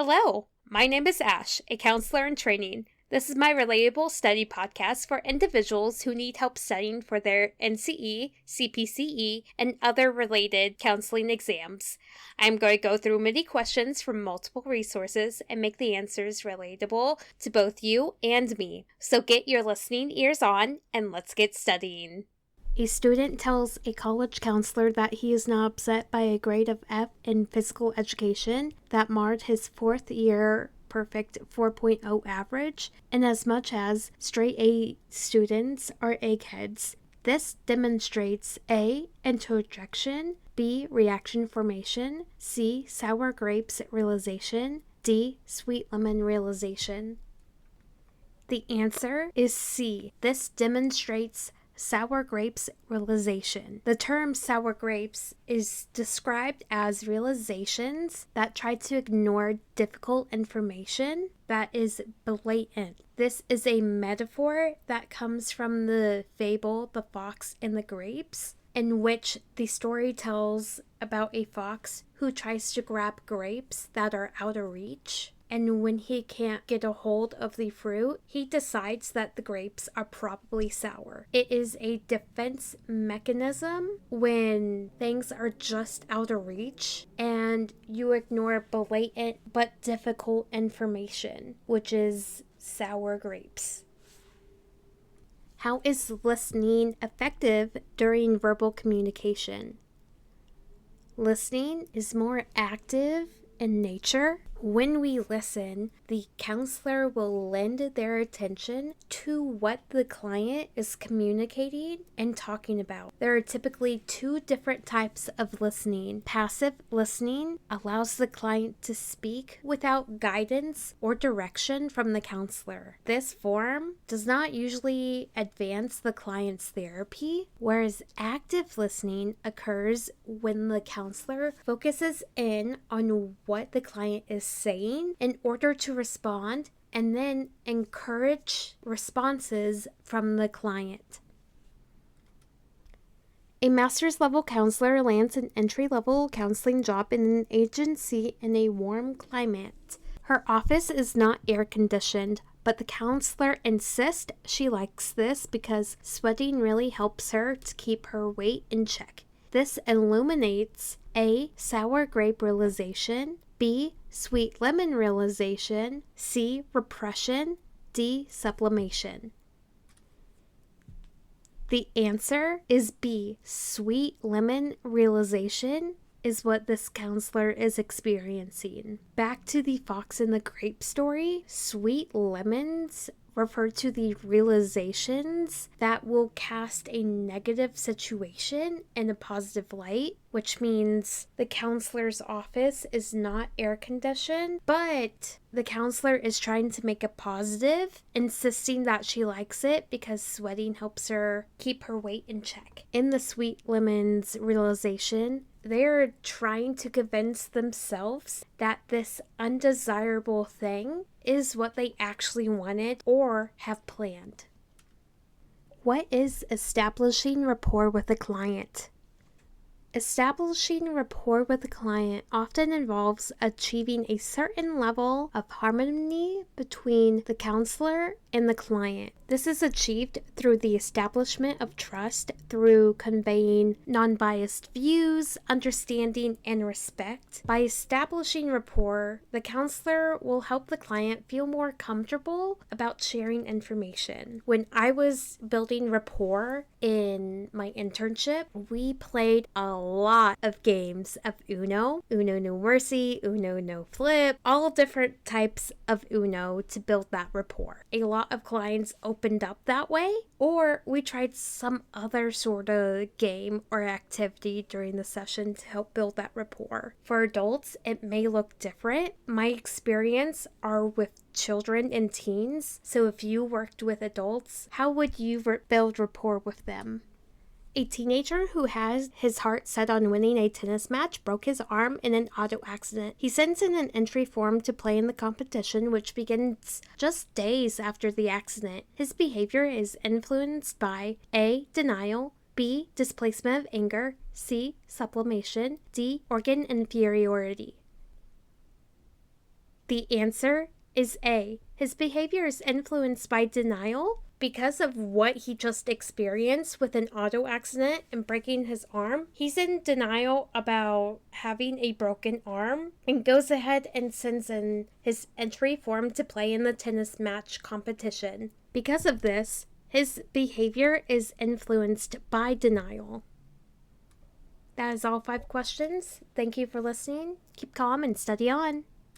Hello, my name is Ash, a counselor in training. This is my Relatable study podcast for individuals who need help studying for their NCE, CPCE, and other related counseling exams. I'm going to go through many questions from multiple resources and make the answers relatable to both you and me. So get your listening ears on and let's get studying. A student tells a college counselor that he is now upset by a grade of F in physical education that marred his fourth year perfect 4.0 average, and as much as straight A students are eggheads. This demonstrates A. Introjection, B. Reaction formation, C. Sour grapes realization, D. Sweet lemon realization. The answer is C. This demonstrates sour grapes realization. The term sour grapes is described as realizations that try to ignore difficult information that is blatant. This is a metaphor that comes from the fable The Fox and the Grapes, in which the story tells about a fox who tries to grab grapes that are out of reach. And when he can't get a hold of the fruit, he decides that the grapes are probably sour. It is a defense mechanism when things are just out of reach and you ignore blatant but difficult information, which is sour grapes. How is listening effective during verbal communication? Listening is more active in nature. When we listen, the counselor will lend their attention to what the client is communicating and talking about. There are typically two different types of listening. Passive listening allows the client to speak without guidance or direction from the counselor. This form does not usually advance the client's therapy, whereas active listening occurs when the counselor focuses in on what the client is saying in order to respond and then encourage responses from the client. A master's level counselor lands an entry-level counseling job in an agency in a warm climate. Her office is not air-conditioned, but the counselor insists she likes this because sweating really helps her to keep her weight in check. This illuminates A. Sour grape realization, B. Sweet lemon realization, C. Repression, D. Sublimation. The answer is B. Sweet lemon realization is what this counselor is experiencing. Back to the fox and the grape story, sweet lemons refer to the realizations that will cast a negative situation in a positive light, which means the counselor's office is not air conditioned, but the counselor is trying to make it positive, insisting that she likes it because sweating helps her keep her weight in check. In the sweet lemon's realization, they're trying to convince themselves that this undesirable thing is what they actually wanted or have planned. What is establishing rapport with a client? Establishing rapport with a client often involves achieving a certain level of harmony between the counselor and the client. This is achieved through the establishment of trust through conveying non-biased views, understanding, and respect. By establishing rapport, the counselor will help the client feel more comfortable about sharing information. When I was building rapport in my internship, we played a lot of games of Uno, Uno No Mercy, Uno No Flip, all different types of Uno to build that rapport. A lot of clients opened up that way, or we tried some other sort of game or activity during the session to help build that rapport. For adults, it may look different. My experience are with children and teens, so if you worked with adults, how would you build rapport with them? A teenager who has his heart set on winning a tennis match broke his arm in an auto accident. He sends in an entry form to play in the competition, which begins just days after the accident. His behavior is influenced by A. Denial, B. Displacement of anger, C. Sublimation, D. Organ inferiority. The answer is A. His behavior is influenced by denial. Because of what he just experienced with an auto accident and breaking his arm, he's in denial about having a broken arm and goes ahead and sends in his entry form to play in the tennis match competition. Because of this, his behavior is influenced by denial. That is all 5 questions. Thank you for listening. Keep calm and study on.